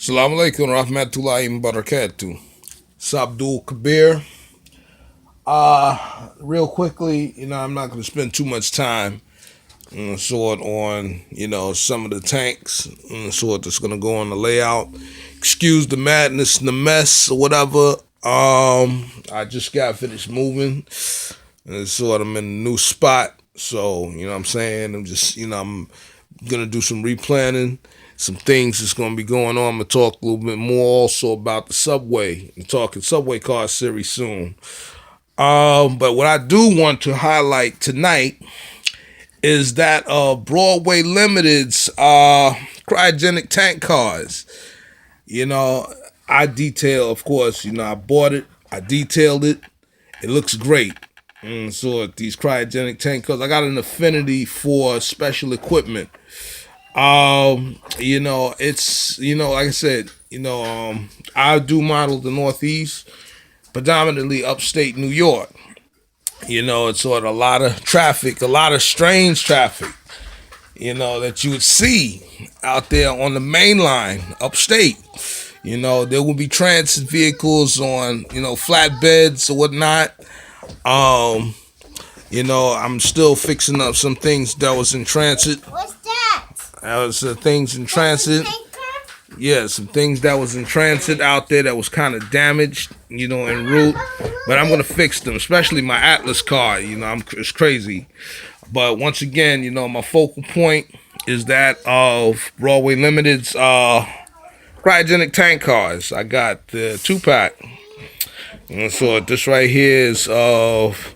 Assalamu alaikum rahmatullahi wa barakatuh. Sabdul Kabir. Real quickly, I'm not going to spend too much time sort on, some of the tanks sort that's going to go on the layout. Excuse the madness and the mess or whatever. I just got finished moving and sort of I'm in a new spot. So, what I'm saying? I'm just, I'm going to do some replanning. Some things that's going to be going on. I'm going to talk a little bit more also about the subway. I'm talking subway car series soon. But what I do want to highlight tonight is that Broadway Limited's cryogenic tank cars. I detail, of course, I bought it, I detailed it, it looks great. So these cryogenic tank cars, I got an affinity for special equipment. It's like I said, I do model the Northeast, predominantly upstate New York. It's sort of a lot of traffic, a lot of strange traffic, that you would see out there on the main line upstate. There will be transit vehicles on, flatbeds or whatnot. I'm still fixing up some things that was in transit. What's that? That was things in transit. Yeah, some things that was in transit out there that was kind of damaged, en route. But I'm gonna fix them, especially my Atlas car. It's crazy. But once again, my focal point is that of Broadway Limited's cryogenic tank cars. I got the 2-pack. And so this right here is of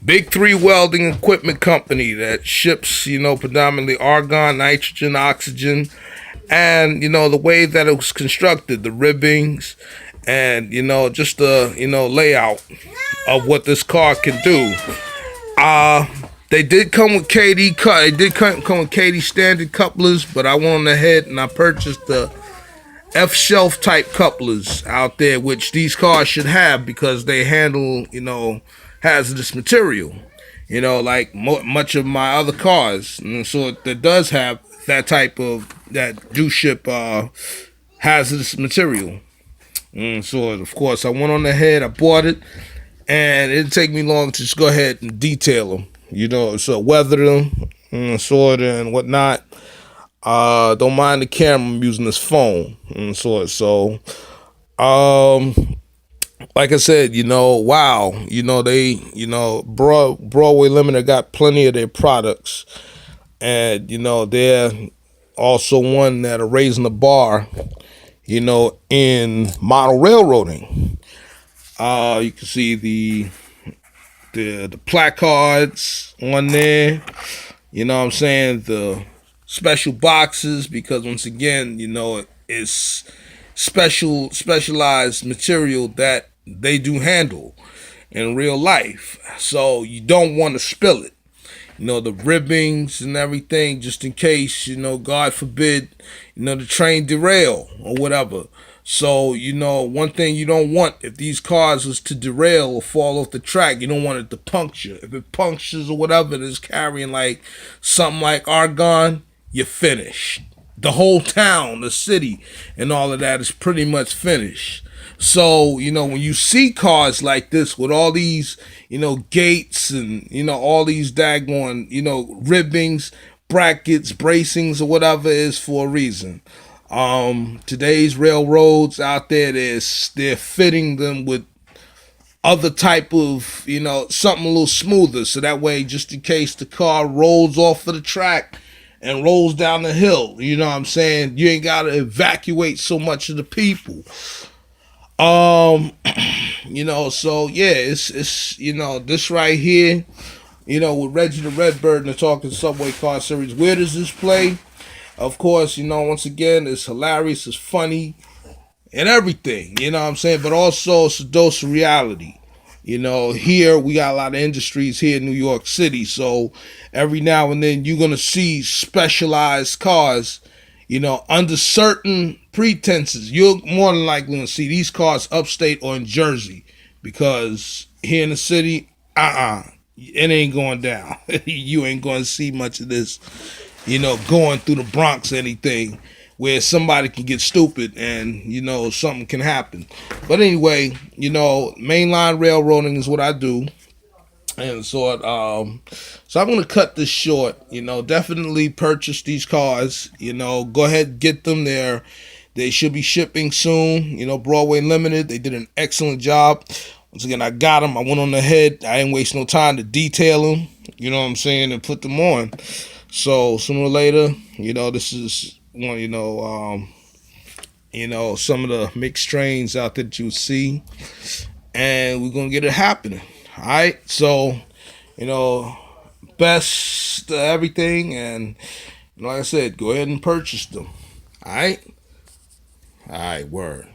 Big Three Welding Equipment Company that ships, predominantly argon, nitrogen, oxygen, and, the way that it was constructed, the ribbings, and, just the, layout of what this car can do. They did come with they did come with KD standard couplers, but I went on ahead and I purchased the F-shelf type couplers out there, which these cars should have because they handle, hazardous material, like much of my other cars. And so that does have that type of, that do ship hazardous material. And so, of course, I went on ahead, I bought it, and it didn't take me long to just go ahead and detail them, so weather them, sort of, and whatnot. Don't mind the camera, I'm using this phone, and so, like I said, wow, they, Broadway Limited got plenty of their products, and, they're also one that are raising the bar, in model railroading. You can see the placards on there, what I'm saying, the special boxes, because once again, it's specialized material that they do handle in real life. So you don't want to spill it. The ribbings and everything, just in case, God forbid, the train derail or whatever. So, one thing you don't want, if these cars was to derail or fall off the track, you don't want it to puncture. If it punctures or whatever, it's carrying like something like argon, you're finished. The whole town, the city, and all of that is pretty much finished. So, when you see cars like this with all these, gates and, all these daggone, ribbings, brackets, bracings, or whatever, is for a reason. Today's railroads out there, they're fitting them with other type of, something a little smoother. So that way, just in case the car rolls off of the track and rolls down the hill, you know what I'm saying? You ain't got to evacuate so much of the people. So yeah, it's this right here, with Reggie the Redbird and the Talking Subway Car Series. Where does this play? Of course, once again, it's hilarious, it's funny, and everything, what I'm saying? But also, it's a dose of reality. Here, we got a lot of industries here in New York City, so every now and then you're going to see specialized cars, under certain pretenses. You're more than likely going to see these cars upstate or in Jersey, because here in the city, it ain't going down. You ain't going to see much of this, going through the Bronx or anything where somebody can get stupid and something can happen. But anyway, mainline railroading is what I do. And so I'm gonna cut this short. Definitely purchase these cars. Go ahead and get them there. They should be shipping soon. Broadway Limited, they did an excellent job. Once again, I got them. I went on ahead. I didn't waste no time to detail them. You know what I'm saying, and put them on. So sooner or later, this is one. Some of the mixed trains out there that you see, and we're gonna get it happening. All right, so best everything, and like I said, go ahead and purchase them. All right, word.